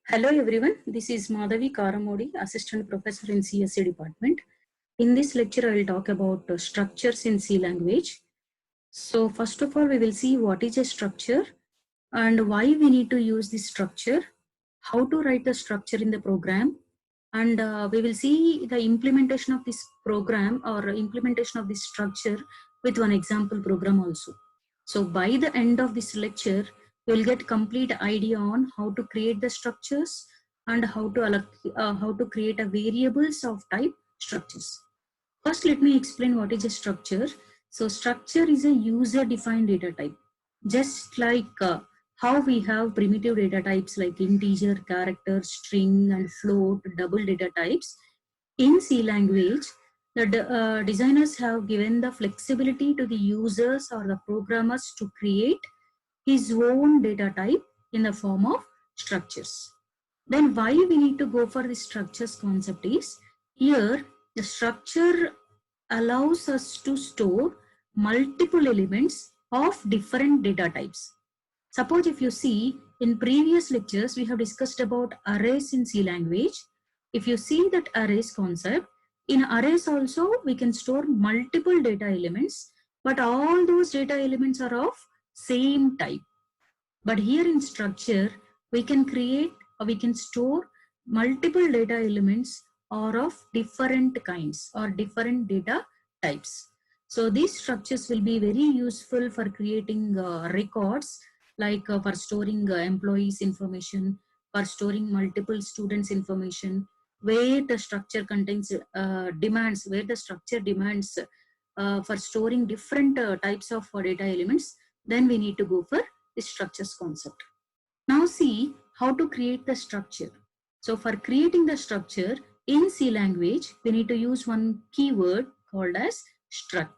Hello everyone, this is Madhavi Karamodi, Assistant Professor in CSE Department. In this lecture, I will talk about structures in C language. So first of all, we will see what is a structure and why we need to use this structure, how to write the structure in the program, and we will see the implementation of this program or implementation of this structure with one example program also. So by the end of this lecture, you'll get complete idea on how to create the structures and how to create a variables of type structures. First, let me explain what is a structure. So structure is a user defined data type. Just like how we have primitive data types like integer, character, string and float, double data types. In C language, the designers have given the flexibility to the users or the programmers to create his own data type in the form of structures. Then why we need to go for the structures concept is, here the structure allows us to store multiple elements of different data types. Suppose if you see in previous lectures, we have discussed about arrays in C language. If you see that arrays concept, in arrays also we can store multiple data elements, but all those data elements are of same type. But here in structure, we can create or we can store multiple data elements or of different kinds or different data types. So these structures will be very useful for creating records, like for storing employees information, for storing multiple students information, where the structure contains demands, where the structure demands for storing different types of data elements, then we need to go for the structures concept. Now see how to create the structure. So for creating the structure in C language, we need to use one keyword called as struct.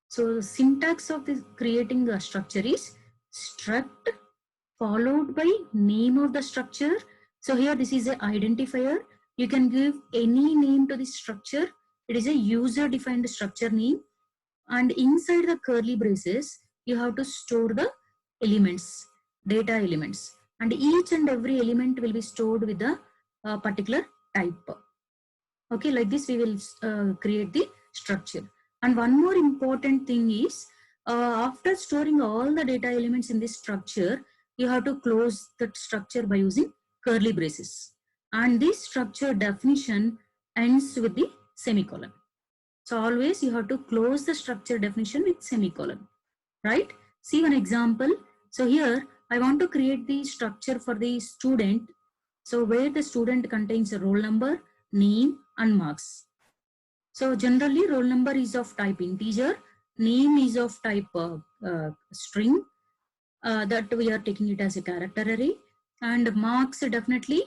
So the syntax of this creating a structure is struct followed by name of the structure. So here this is an identifier. You can give any name to this structure. It is a user defined structure name, and inside the curly braces you have to store the elements, data elements, and each and every element will be stored with a particular type. Okay, like this we will create the structure. And one more important thing is, after storing all the data elements in this structure, you have to close that structure by using curly braces, and this structure definition ends with the semicolon. So always you have to close the structure definition with semicolon, right? See one example. So here I want to create the structure for the student. So where the student contains a roll number, name and marks. So generally roll number is of type integer, name is of type string, that we are taking it as a character array, and marks definitely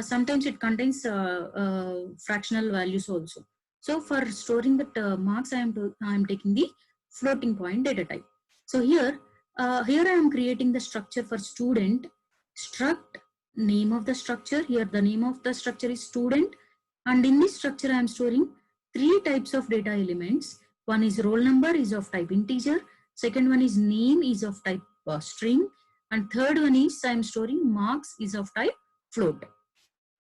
sometimes it contains fractional values also. So for storing that marks, I am taking the floating point data type. So here I am creating the structure for student. Struct name of the structure. Here the name of the structure is student, and in this structure I am storing three types of data elements. One is roll number is of type integer. Second one is name is of type string, and third one is I am storing marks is of type float.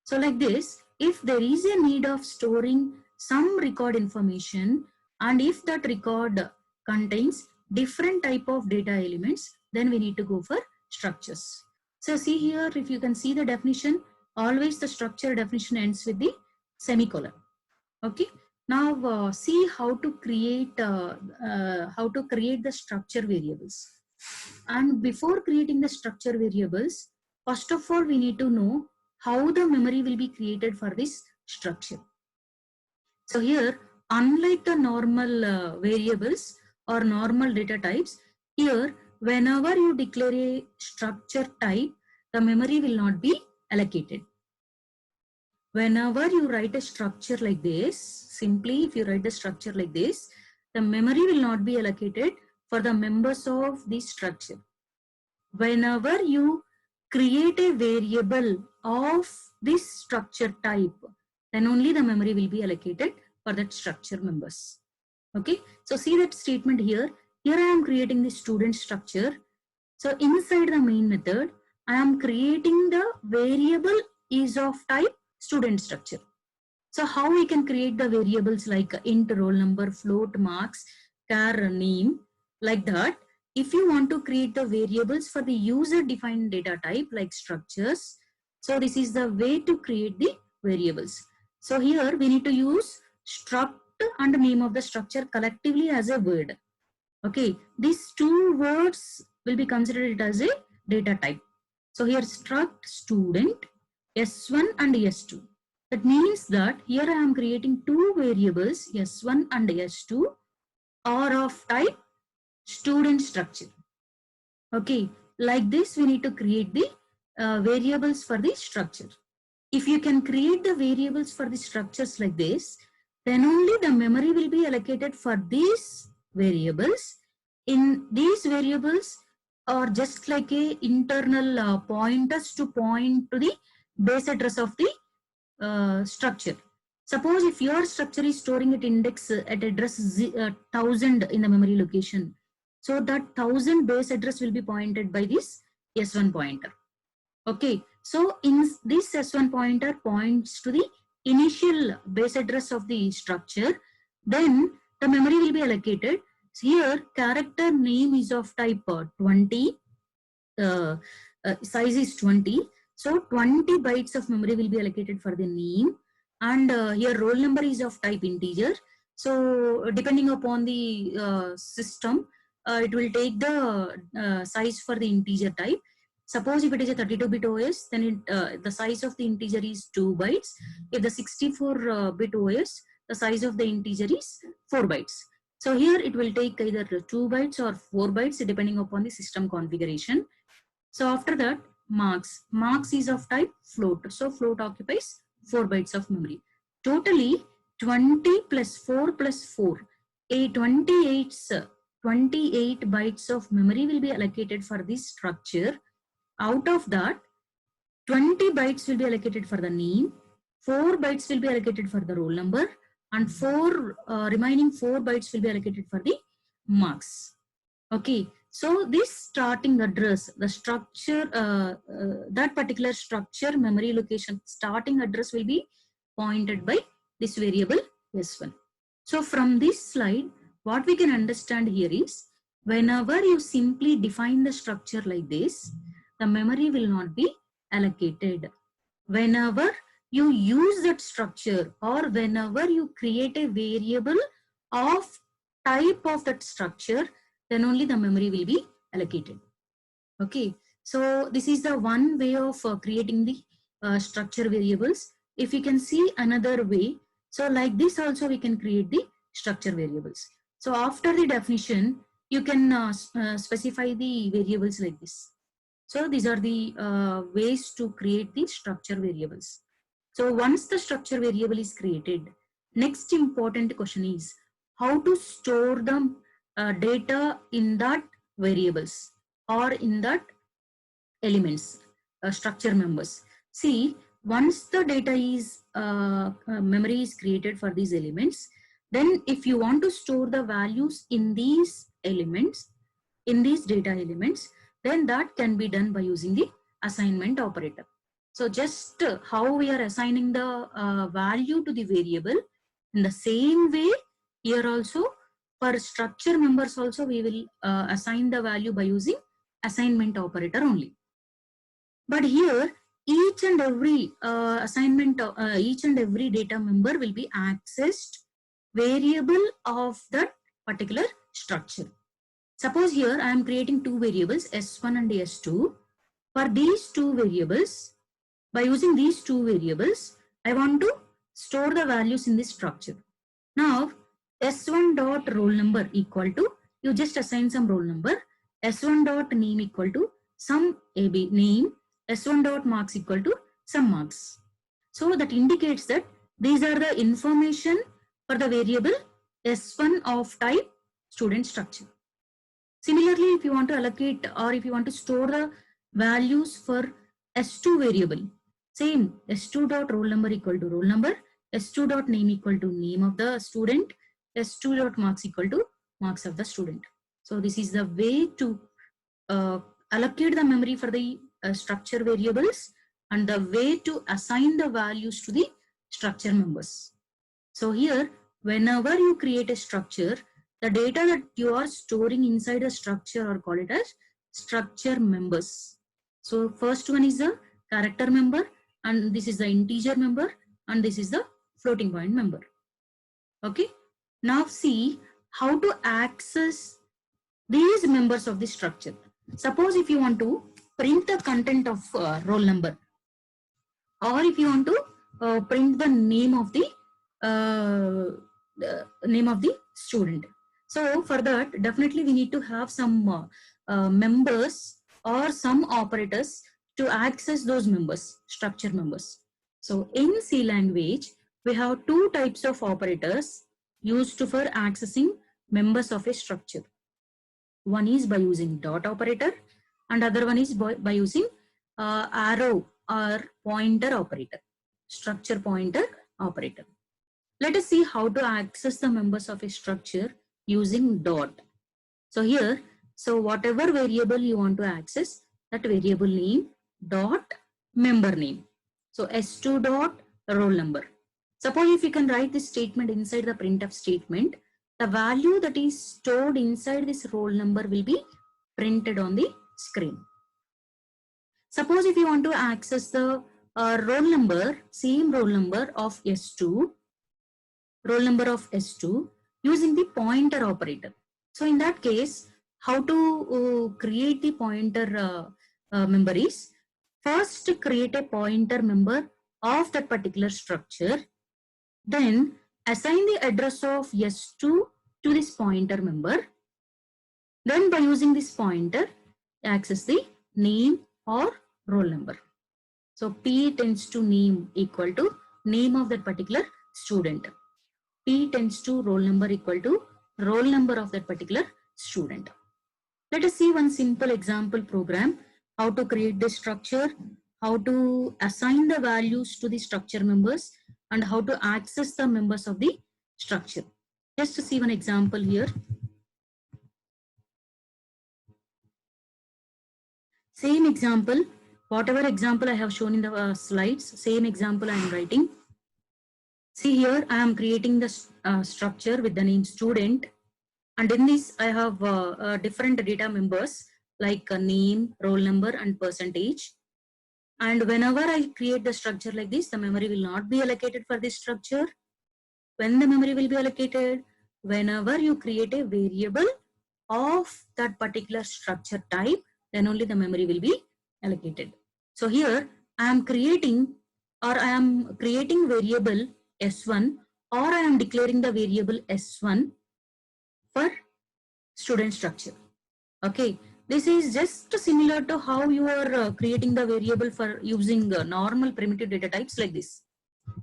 So like this, if there is a need of storing some record information, and if that record contains different type of data elements, then we need to go for structures. So see here, if you can see the definition, always the structure definition ends with the semicolon. Okay. Now see how to create the structure variables. And before creating the structure variables, first of all we need to know how the memory will be created for this structure. So here, unlike the normal variables or normal data types, here whenever you declare a structure type, the memory will not be allocated. Whenever you write a structure like this, simply if you write the structure like this, the memory will not be allocated for the members of this structure. Whenever you create a variable of this structure type, then only the memory will be allocated for that structure members. Okay, so see that statement here. Here I am creating the student structure. So inside the main method, I am creating the variable is of type student structure. So how we can create the variables like int, roll number, float, marks, char, name, like that. If you want to create the variables for the user defined data type like structures, so this is the way to create the variables. So here we need to use struct and name of the structure collectively as a word. Okay, these two words will be considered as a data type. So here struct student S1 and S2. That means that here I am creating two variables S1 and S2 are of type student structure. Okay, like this we need to create the variables for the structure. If you can create the variables for the structures like this, then only the memory will be allocated for these variables. In these variables are just like a internal pointers to point to the base address of the structure. Suppose if your structure is storing at index at address 1000 in the memory location, so that 1000 base address will be pointed by this S1 pointer. Okay, so in this S1 pointer points to the initial base address of the structure, then the memory will be allocated. So here character name is of type 20, size is 20. So 20 bytes of memory will be allocated for the name, and here roll number is of type integer. So depending upon the system, it will take the size for the integer type. Suppose if it is a 32-bit OS, then the size of the integer is 2 bytes. If the 64-bit OS, the size of the integer is 4 bytes. So here it will take either 2 bytes or 4 bytes depending upon the system configuration. So after that, marks. Marks is of type float. So float occupies 4 bytes of memory. Totally 20 plus 4 plus 4. 28 bytes of memory will be allocated for this structure. Out of that, 20 bytes will be allocated for the name, 4 bytes will be allocated for the roll number, and remaining 4 bytes will be allocated for the marks. Okay, so this starting address, the structure, that particular structure memory location starting address will be pointed by this variable S1. So from this slide, what we can understand here is, whenever you simply define the structure like this, the memory will not be allocated. Whenever you use that structure or whenever you create a variable of type of that structure, then only the memory will be allocated. Okay, so this is the one way of creating the structure variables. If you can see another way, so like this also we can create the structure variables. So after the definition, you can specify the variables like this. So these are the ways to create the structure variables. So once the structure variable is created, next important question is how to store the data in that variables or in that elements, structure members. See, once the data is memory is created for these elements, then if you want to store the values in these elements, in these data elements, then that can be done by using the assignment operator. So just how we are assigning the value to the variable, in the same way here also for structure members also we will assign the value by using assignment operator only. But here each and every each and every data member will be accessed variable of that particular structure. Suppose here I am creating two variables S1 and S2. For these two variables, by using these two variables, I want to store the values in this structure. Now S1 dot roll number equal to, you just assign some roll number, S1 dot name equal to some AB name, S1 dot marks equal to some marks. So that indicates that these are the information for the variable S1 of type student structure. Similarly, if you want to allocate or if you want to store the values for S2 variable, same S2 dot roll number equal to roll number, S2 dot name equal to name of the student, S2 dot marks equal to marks of the student. So this is the way to allocate the memory for the structure variables and the way to assign the values to the structure members. So here, whenever you create a structure, the data that you are storing inside a structure are called as structure members. So first one is the character member, and this is the integer member, and this is the floating point member. Okay. Now see how to access these members of the structure. Suppose if you want to print the content of roll number, or if you want to print the name of the student. So for that, definitely we need to have some members or some operators to access those members, structure members. So in C language, we have two types of operators used for accessing members of a structure. One is by using dot operator, and other one is by using arrow or pointer operator, structure pointer operator. Let us see how to access the members of a structure using dot. So here, so whatever variable you want to access, that variable name dot member name. So S2 dot roll number. Suppose if you can write this statement inside the printf statement, the value that is stored inside this roll number will be printed on the screen. Suppose if you want to access the roll number, same roll number of S2, roll number of S2 using the pointer operator. So in that case, how to create the pointer member is, first create a pointer member of that particular structure, then assign the address of S2 to this pointer member. Then by using this pointer, access the name or roll number. So P tends to name equal to name of that particular student. P tends to roll number equal to roll number of that particular student. Let us see one simple example program, how to create the structure, how to assign the values to the structure members, and how to access the members of the structure. Just to see one example here. Same example, whatever example I have shown in the slides, same example I am writing. See here, I am creating the structure with the name student, and in this I have different data members like name, roll number, and percentage. And whenever I create the structure like this, the memory will not be allocated for this structure. When the memory will be allocated? Whenever you create a variable of that particular structure type, then only the memory will be allocated. So here I am creating variable S1, or I am declaring the variable S1 for student structure. Okay, this is just similar to how you are creating the variable for using normal primitive data types like this.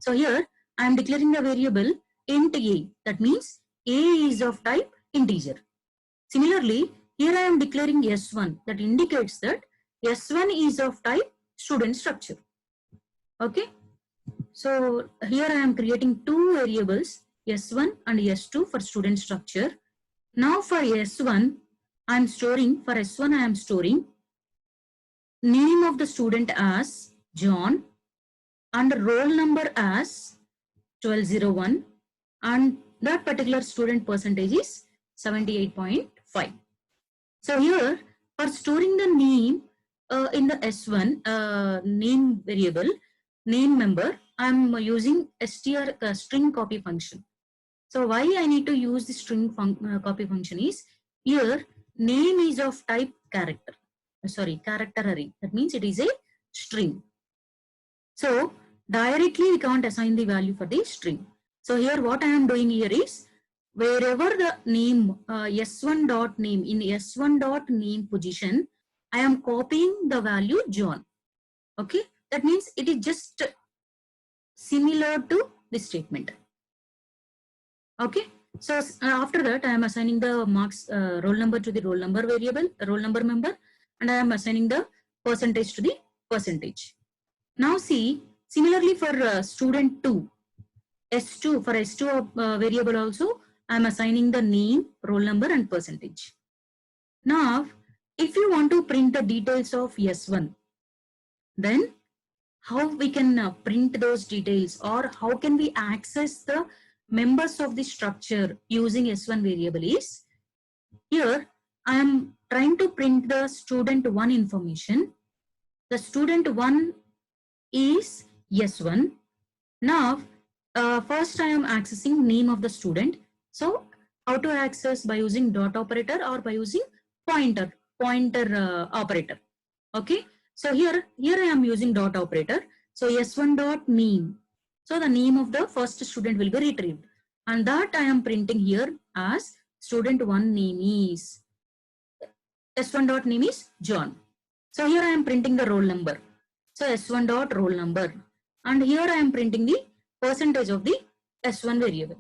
So here I am declaring the variable int a, that means a is of type integer. Similarly, here I am declaring S1, that indicates that S1 is of type student structure. Okay, so here I am creating two variables, S1 and S2 for student structure. Now for S1, I am storing name of the student as John and roll number as 1201, and that particular student percentage is 78.5. So here for storing the name in the S1 name variable, name member, I am using str string copy function. So why I need to use the string copy function is, here name is of type character, character array. That means it is a string. So directly we can't assign the value for the string. So here what I am doing here is, wherever the name S1 dot name, in S1 dot name position, I am copying the value John. Okay, that means it is just similar to this statement. Okay, so after that I am assigning the marks roll number to the roll number variable, roll number member, and I am assigning the percentage to the percentage. Now see, similarly for student 2, S2, for S2 variable also, I am assigning the name, roll number, and percentage. Now, if you want to print the details of S1, Then how we can print those details, or how can we access the members of the structure using S1 variable is, here I am trying to print the student 1 information. The student 1 is S1. Now, first I am accessing name of the student. So how to access? By using dot operator or by using pointer operator. Okay. So here I am using dot operator. So S1 dot name. So the name of the first student will be retrieved, and that I am printing here as student 1 name is S1 dot name is John. So here I am printing the roll number. So S1 dot roll number, and here I am printing the percentage of the S1 variable.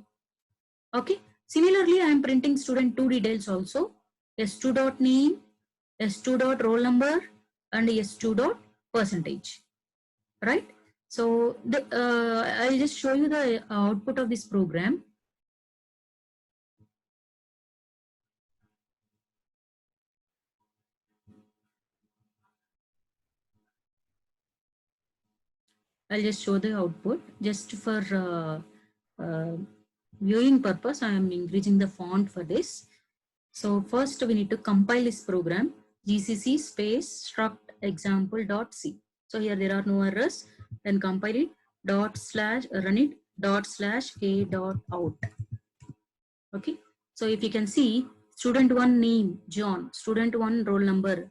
Okay. Similarly, I am printing student 2 details also. S2 dot name, S2 dot roll number, and S2 dot percentage. Right. So I'll just show you the output of this program. I'll just show the output just for viewing purpose. I am increasing the font for this. So first we need to compile this program, gcc space struct example.c. So here there are no errors. Then compile it, run it, k.out. Okay. So if you can see, student 1 name John, student 1 roll number,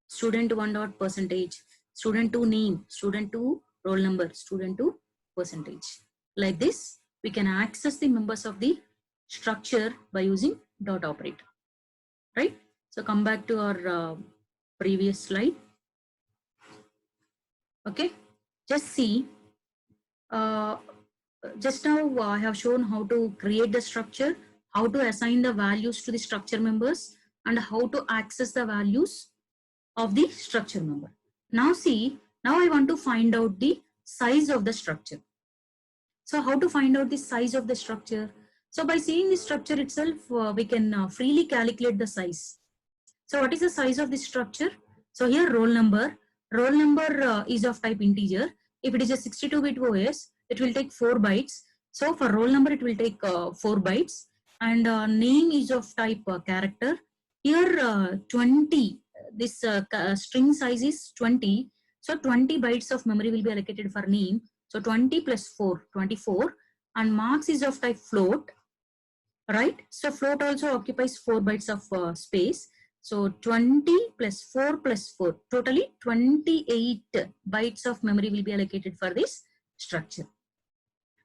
student 1 dot percentage, student 2 name, student 2 roll number, student 2 percentage. Like this, we can access the members of the structure by using dot operator. Right. So come back to our previous slide. Okay. Just see. Just now I have shown how to create the structure, how to assign the values to the structure members, and how to access the values of the structure member. Now see, now I want to find out the size of the structure. So how to find out the size of the structure? So by seeing the structure itself, we can freely calculate the size. So what is the size of this structure? So here roll number is of type integer. If it is a 62-bit OS, it will take 4 bytes. So for roll number, it will take 4 bytes. And name is of type character. Here 20, this string size is 20. So 20 bytes of memory will be allocated for name. So 20 plus 4, 24. And marks is of type float. Right? So float also occupies 4 bytes of space. So 20 plus 4 plus 4, totally 28 bytes of memory will be allocated for this structure.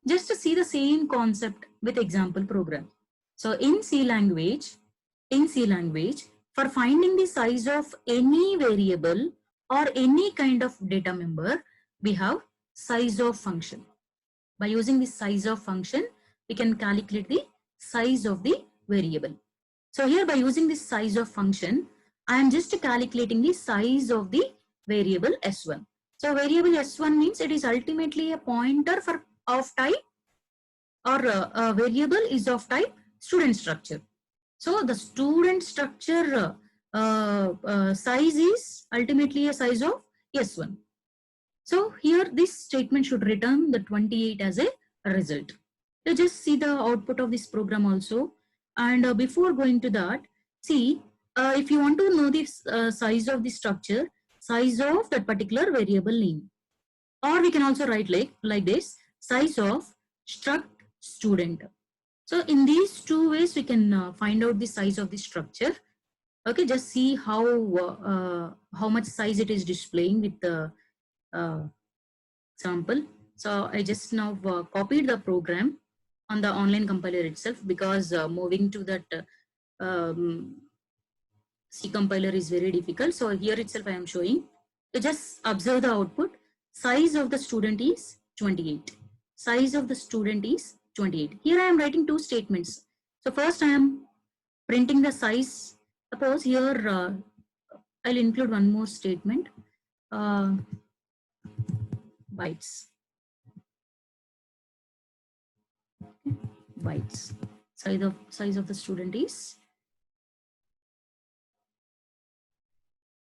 Just to see the same concept with example program. So in C language, for finding the size of any variable or any kind of data member, we have size of function. By using the size of function, we can calculate the size of the variable. So here by using this size of function, I am just calculating the size of the variable S1. So variable S1 means it is ultimately a pointer of type, or a variable is of type student structure. So the student structure size is ultimately a size of S1. So here this statement should return the 28 as a result. So just see the output of this program also. And before going to that, see, if you want to know the size of the structure, size of that particular variable name. Or we can also write like this, size of struct student. So in these two ways, we can find out the size of the structure. Okay, just see how much size it is displaying with the example. So I just now copied the program on the online compiler itself, because moving to that C compiler is very difficult. So here itself I am showing. So just observe the output. Size of the student is 28. Size of the student is 28. Here I am writing two statements. So first I am printing the size. Suppose here I'll include one more statement. Bytes. Bytes. Size of the student is,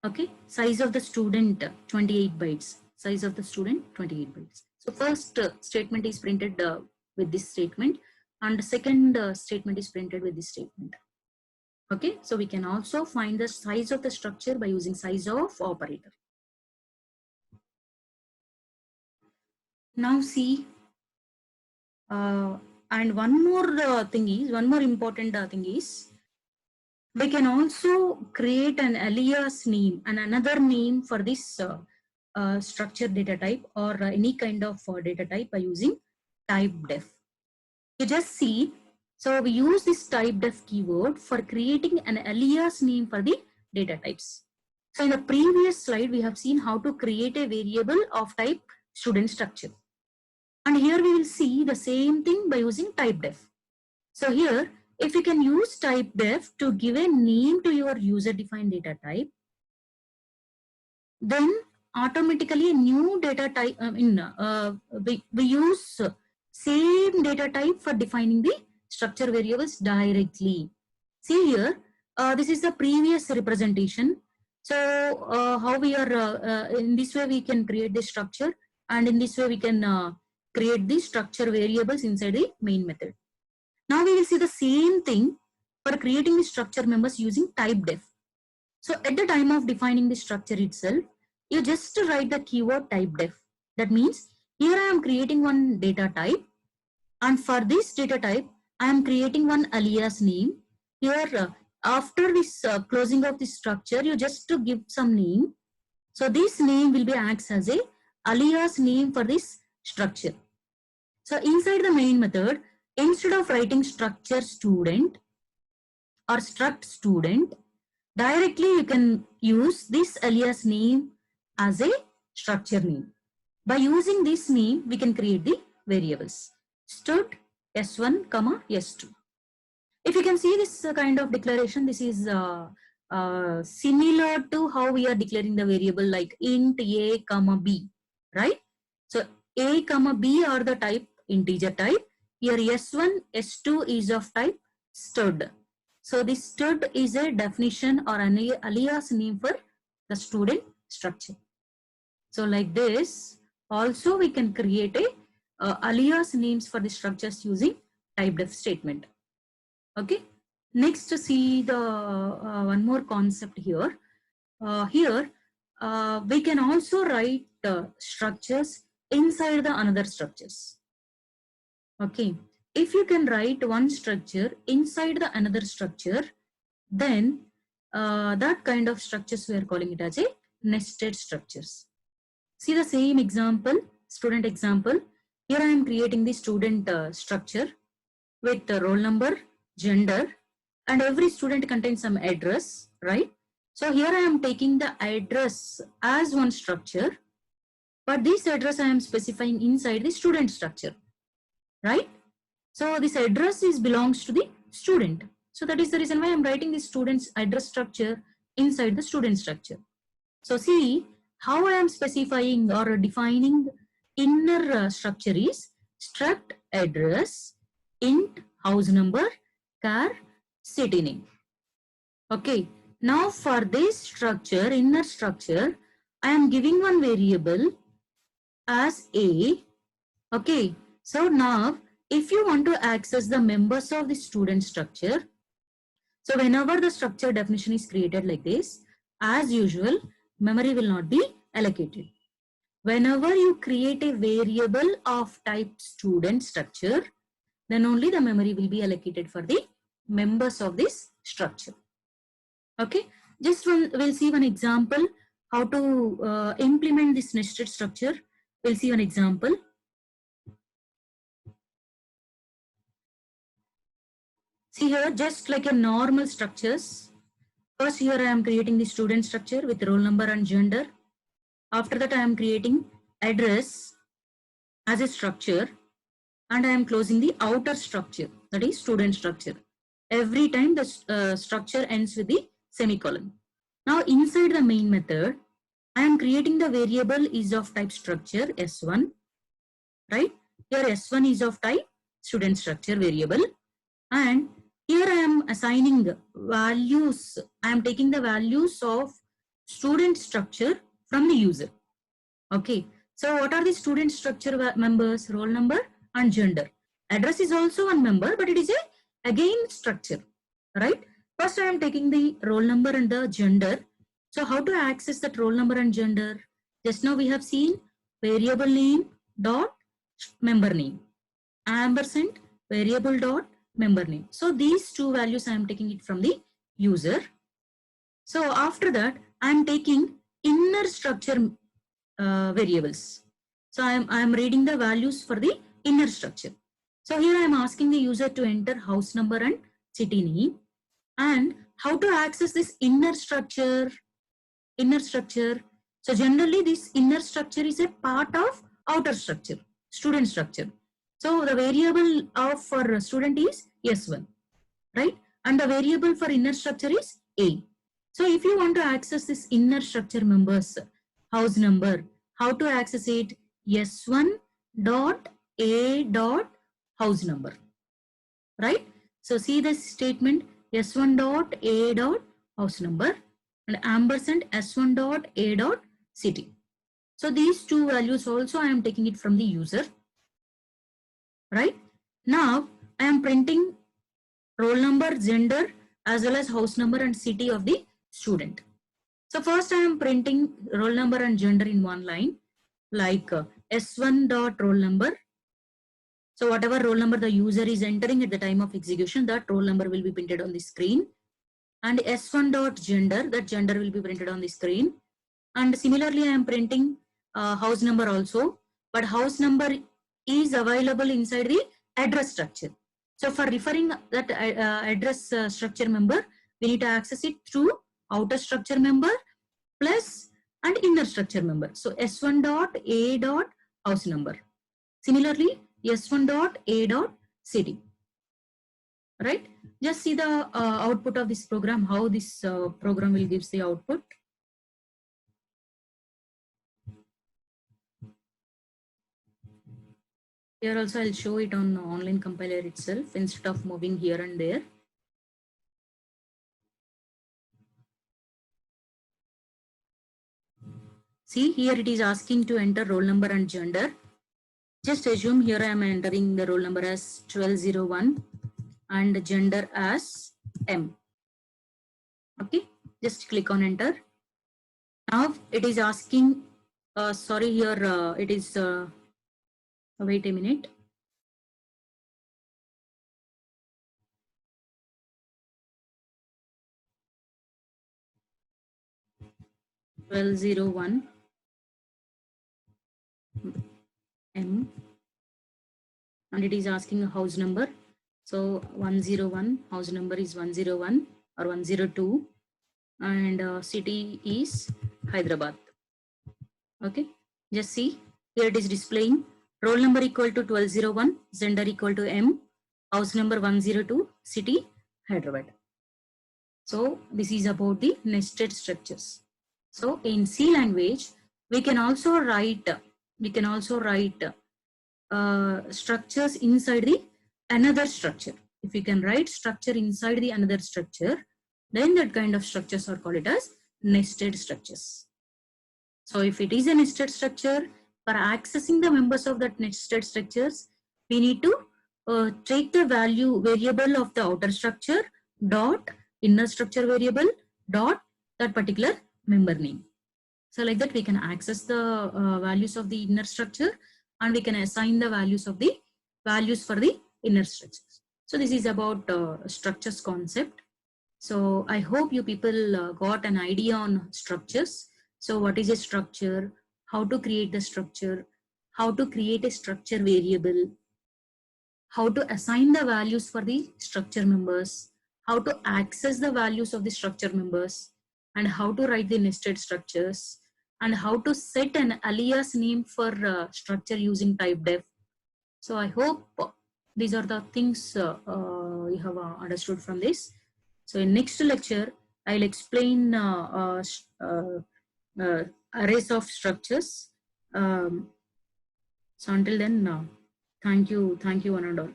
okay, size of the student 28 bytes. size of the student 28 bytes. So first statement is printed with this statement, and the second statement is printed with this statement. Okay, so we can also find the size of the structure by using size of operator. Now see, and one more important thing is, we can also create an alias name and another name for this structure data type or any kind of data type by using typedef. You just see, so we use this typedef keyword for creating an alias name for the data types. So in the previous slide, we have seen how to create a variable of type student structure. And here we will see the same thing by using typedef. So here, if you can use typedef to give a name to your user-defined data type, then automatically a new data type, we use same data type for defining the structure variables directly. See here, this is the previous representation. So how we are, in this way we can create the structure, and in this way we can create the structure variables inside the main method. Now we will see the same thing for creating the structure members using typedef. So at the time of defining the structure itself, you just write the keyword typedef. That means here I am creating one data type, and for this data type, I am creating one alias name. Here, after this closing of the structure, you just to give some name. So this name will be acts as a alias name for this structure. So inside the main method, instead of writing structure student or struct student, directly you can use this alias name as a structure name. By using this name, we can create the variables stud s1, s2. If you can see this kind of declaration, this is similar to how we are declaring the variable like int a, b, right? So a, b are the type integer type. Here s1, s2 is of type stud. So this stud is a definition or an alias name for the student structure. So like this, also we can create a alias names for the structures using typedef statement. Okay. Next, to see the one more concept here. Here we can also write structures inside the another structures. Okay. If you can write one structure inside the another structure, then that kind of structures we are calling it as a nested structures. See the same example, student example. Here I am creating the student structure with the roll number, gender, and every student contains some address, right? So here I am taking the address as one structure, but this address I am specifying inside the student structure, right? So this address belongs to the student. So that is the reason why I am writing the student's address structure inside the student structure. So see how I am specifying or defining inner structure is struct address int house number char city name. Okay, now for this structure, inner structure, I am giving one variable as a. Okay, so now if you want to access the members of the student structure, so whenever the structure definition is created like this, as usual, memory will not be allocated. Whenever you create a variable of type student structure, then only the memory will be allocated for the members of this structure. Okay, just we'll see one example how to implement this nested structure. We'll see one example. See here, just like a normal structures. First here I am creating the student structure with roll number and gender. After that I am creating address as a structure, and I am closing the outer structure, that is student structure. Every time the structure ends with the semicolon. Now inside the main method, I am creating the variable is of type structure s1, right? Here s1 is of type student structure variable, and here I am assigning values. I am taking the values of student structure from the user. Okay. So what are the student structure members? Roll number and gender. Address is also one member, but it is a again structure, right? First, I am taking the roll number and the gender. So how to access that roll number and gender? Just now we have seen variable name dot member name, ampersand variable dot member name. So these two values I am taking it from the user. So after that, I am taking inner structure variables. So I am reading the values for the inner structure. So here I am asking the user to enter house number and city name, and how to access this inner structure. So generally this inner structure is a part of outer structure, student structure. So the variable of for student is S1, right? And the variable for inner structure is A. So if you want to access this inner structure members, house number, how to access it? S1 dot A dot house number, right? So see this statement, S1 dot A dot house number and ampersand S1 dot A dot city. So these two values also I am taking it from the user, right? Now I am printing roll number, gender, as well as house number and city of the student. So first I am printing roll number and gender in one line, like S1 dot roll number. So whatever roll number the user is entering at the time of execution, that roll number will be printed on the screen. And S1 dot gender, that gender will be printed on the screen. And similarly, I am printing house number also, but house number is available inside the address structure. So for referring that address structure member, we need to access it through outer structure member plus and inner structure member. So S1 dot A dot house number. Similarly, S1 dot A dot city. Right? Just see the output of this program, how this program will gives the output. Here also I'll show it on the online compiler itself instead of moving here and there. See, here it is asking to enter roll number and gender. Just assume here I am entering the roll number as 1201 and gender as M. Okay, just click on enter. Now it is asking, sorry, here it is, wait a minute. (1201) M, and it is asking a house number. So 101, house number is 101 or 102, and city is Hyderabad. Okay, just see here it is displaying roll number equal to 1201, gender equal to M, house number 102, city Hyderabad. So this is about the nested structures. So in C language, we can also write structures inside the another structure. If you can write structure inside the another structure, then that kind of structures are called it as nested structures. So if it is a nested structure, for accessing the members of that nested structures, we need to take the variable of the outer structure dot inner structure variable dot that particular member name. So like that we can access the values of the inner structure, and we can assign the values of the values for the inner structures. So this is about structures concept. So I hope you people got an idea on structures. So what is a structure, how to create the structure, how to create a structure variable, how to assign the values for the structure members, how to access the values of the structure members, and how to write the nested structures, and how to set an alias name for structure using type def. So I hope these are the things you have understood from this. So in next lecture, I'll explain arrays of structures. So until then, thank you one and all.